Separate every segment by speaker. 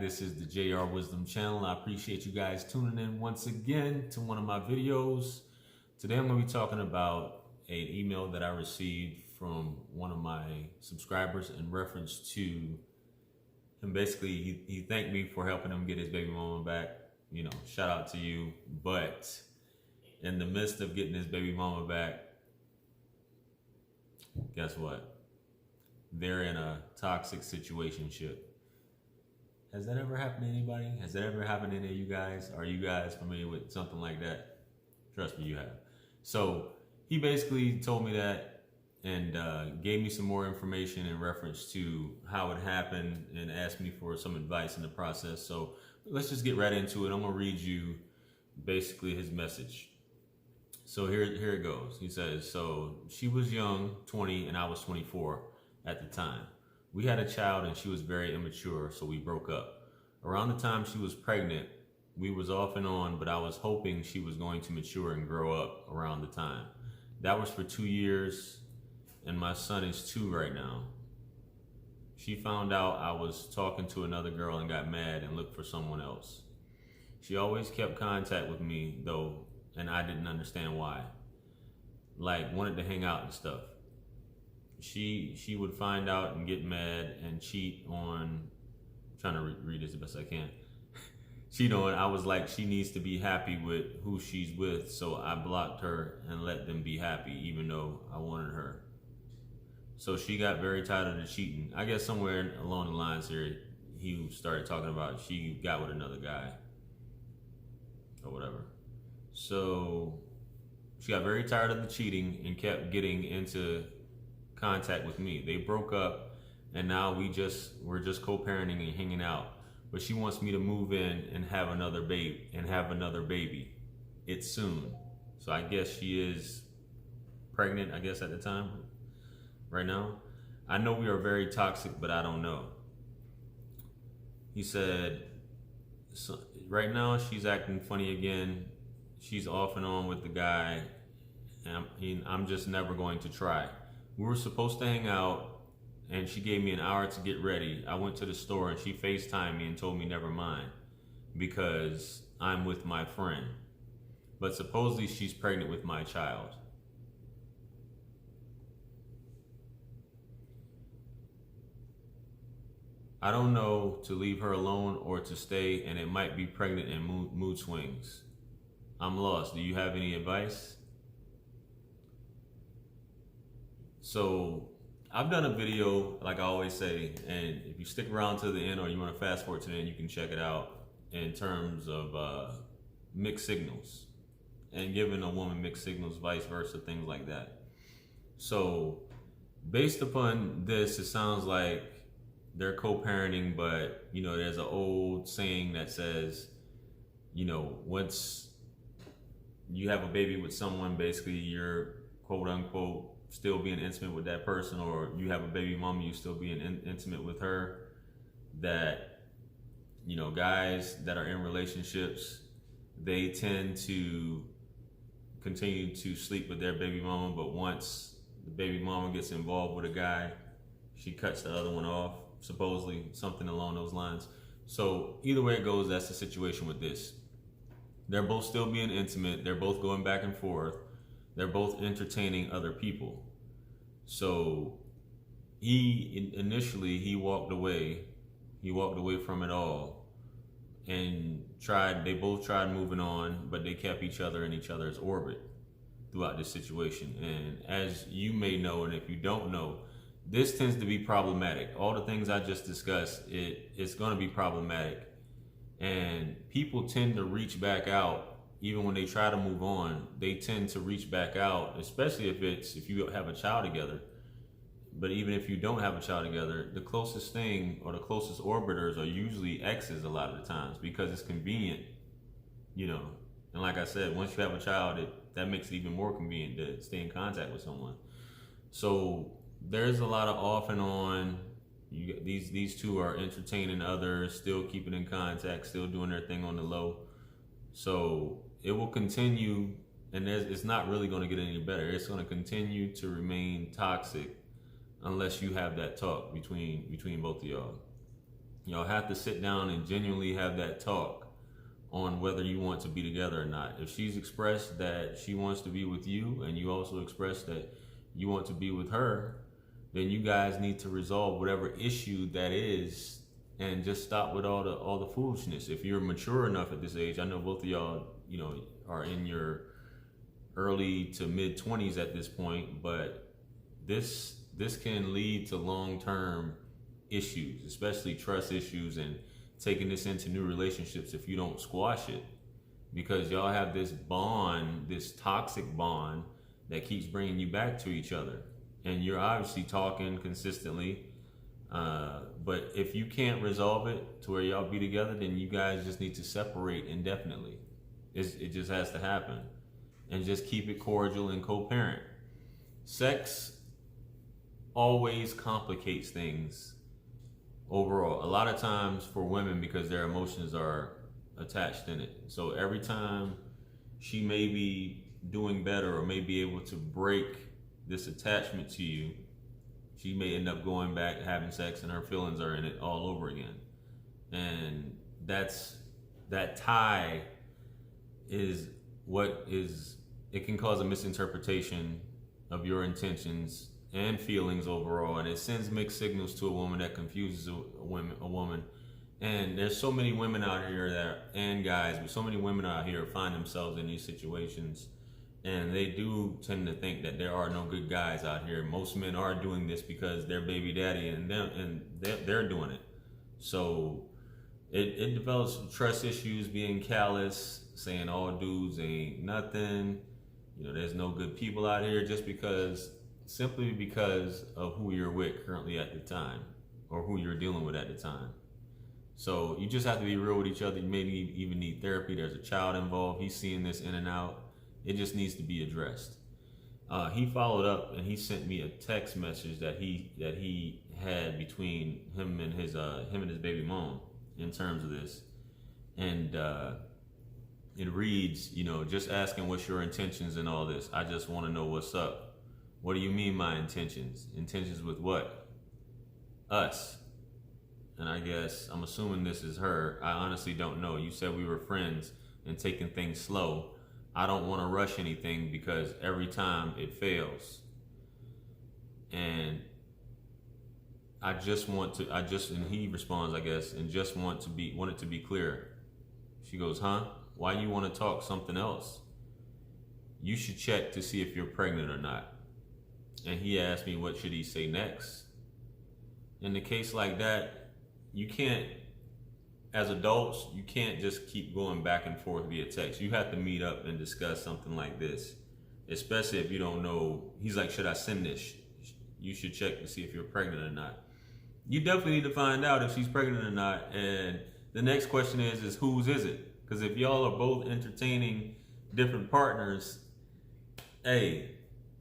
Speaker 1: This is the JR Wisdom channel. I appreciate you guys tuning in once again to one of my videos. Today I'm going to be talking about an email that I received from one of my subscribers in reference to him. Basically, he thanked me for helping him get his baby mama back. You know, shout out to you. But in the midst of getting his baby mama back, guess what? They're in a toxic situationship. Has that ever happened to anybody? Has that ever happened to any of you guys? Are you guys familiar with something like that? Trust me, you have. So he basically told me that and gave me some more information in reference to how it happened and asked me for some advice in the process. So let's just get right into it. I'm gonna read you basically his message. So here it goes. He says, so she was young, 20, and I was 24 at the time. We had a child and she was very immature, so we broke up. Around the time she was pregnant, we was off and on, but I was hoping she was going to mature and grow up around the time. That was for 2 years, and my son is 2 right now. She found out I was talking to another girl and got mad and looked for someone else. She always kept contact with me though, and I didn't understand why. Like, wanted to hang out and stuff. She would find out and get mad and cheat on, I'm trying to read this the best I can. Cheat on, I was like, she needs to be happy with who she's with, so I blocked her and let them be happy, even though I wanted her. So she got very tired of the cheating. I guess somewhere along the lines here, he started talking about she got with another guy or whatever. So she got very tired of the cheating and kept getting into contact with me. They broke up and now we're just co-parenting and hanging out. But she wants me to move in and have another baby. It's soon. So I guess she is pregnant, I guess, at the time, right now. I know we are very toxic, but I don't know. He said, so right now she's acting funny again. She's off and on with the guy, and I'm just never going to try. We were supposed to hang out, and she gave me an hour to get ready. I went to the store, and she FaceTimed me and told me never mind because I'm with my friend. But supposedly she's pregnant with my child. I don't know to leave her alone or to stay, and it might be pregnant and mood swings. I'm lost. Do you have any advice? So I've done a video, like I always say, and if you stick around to the end or you want to fast forward to the end, you can check it out in terms of mixed signals and giving a woman mixed signals, vice versa, things like that. So based upon this, it sounds like they're co-parenting, but you know, there's an old saying that says, you know, once you have a baby with someone, basically you're quote unquote still being intimate with that person, or you have a baby mama, you still being intimate with her. That, you know, guys that are in relationships, they tend to continue to sleep with their baby mama, but once the baby mama gets involved with a guy, she cuts the other one off, supposedly, something along those lines. So either way it goes, that's the situation with this. They're both still being intimate, they're both going back and forth, they're both entertaining other people. So initially he walked away from it all and they both tried moving on, but they kept each other in each other's orbit throughout this situation. And as you may know, and if you don't know, this tends to be problematic. All the things I just discussed, it's going to be problematic. And people tend to reach back out. Even when they try to move on, they tend to reach back out, especially if you have a child together. But even if you don't have a child together, the closest thing or the closest orbiters are usually exes a lot of the times because it's convenient, you know. And like I said, once you have a child, that makes it even more convenient to stay in contact with someone. So there's a lot of off and on. These two are entertaining others, still keeping in contact, still doing their thing on the low. So it will continue, and it's not really going to get any better. It's going to continue to remain toxic unless you have that talk between both of y'all. Y'all have to sit down and genuinely have that talk on whether you want to be together or not. If she's expressed that she wants to be with you and you also express that you want to be with her, then you guys need to resolve whatever issue that is and just stop with all the foolishness. If you're mature enough at this age, I know both of y'all, are in your early to mid 20s at this point, but this can lead to long-term issues, especially trust issues, and taking this into new relationships if you don't squash it, because y'all have this bond, this toxic bond that keeps bringing you back to each other, and you're obviously talking consistently, but if you can't resolve it to where y'all be together, then you guys just need to separate indefinitely. It just has to happen, and just keep it cordial and co-parent. Sex always complicates things overall, a lot of times for women, because their emotions are attached in it. So every time she may be doing better or may be able to break this attachment to you, she may end up going back having sex and her feelings are in it all over again. And that tie is what is, it can cause a misinterpretation of your intentions and feelings overall, and it sends mixed signals to a woman that confuses a woman. And there's so many women out here and guys, but so many women out here find themselves in these situations, and they do tend to think that there are no good guys out here. Most men are doing this because their baby daddy and they're doing it. So it develops trust issues, being callous, saying all dudes ain't nothing. There's no good people out here, just simply because of who you're with currently at the time, or who you're dealing with at the time. So you just have to be real with each other. You maybe even need therapy. There's a child involved. He's seeing this in and out. It just needs to be addressed. He followed up and he sent me a text message that he had between him and his baby mom in terms of this, and it reads, just asking what's your intentions and all this. I just want to know what's up. What do you mean my intentions? Intentions with what? Us. And I guess, I'm assuming this is her. I honestly don't know. You said we were friends and taking things slow. I don't want to rush anything because every time it fails. And and he responds, I guess, and just want it to be clear. She goes, huh? Why you want to talk something else? You should check to see if you're pregnant or not. And he asked me, what should he say next? In a case like that, you can't, as adults, you can't just keep going back and forth via text. You have to meet up and discuss something like this, especially if you don't know. He's like, should I send this? You should check to see if you're pregnant or not. You definitely need to find out if she's pregnant or not. And the next question is whose is it? Because if y'all are both entertaining different partners, hey,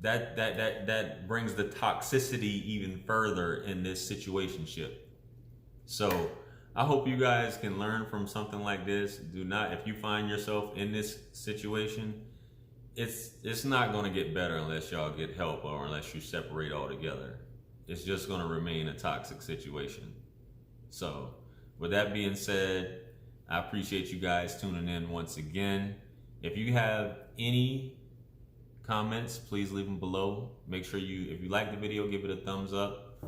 Speaker 1: that brings the toxicity even further in this situationship. So I hope you guys can learn from something like this. If you find yourself in this situation, it's not going to get better unless y'all get help or unless you separate altogether. It's just going to remain a toxic situation. So with that being said, I appreciate you guys tuning in once again. If you have any comments, please leave them below. Make sure if you like the video, give it a thumbs up.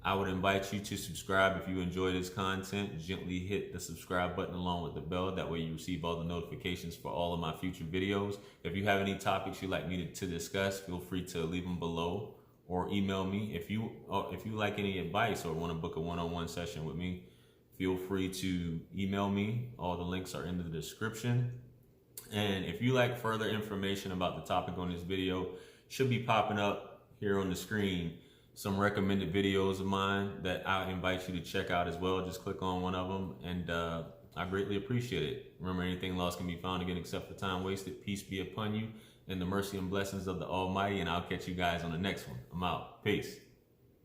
Speaker 1: I would invite you to subscribe if you enjoy this content. Gently hit the subscribe button along with the bell. That way you receive all the notifications for all of my future videos. If you have any topics you'd like me to discuss, feel free to leave them below or email me. If you like any advice or want to book a one-on-one session with me, feel free to email me. All the links are in the description. And if you like further information about the topic on this video, should be popping up here on the screen some recommended videos of mine that I invite you to check out as well. Just click on one of them, and I greatly appreciate it. Remember, anything lost can be found again except for time wasted. Peace be upon you and the mercy and blessings of the Almighty, and I'll catch you guys on the next one. I'm out. Peace.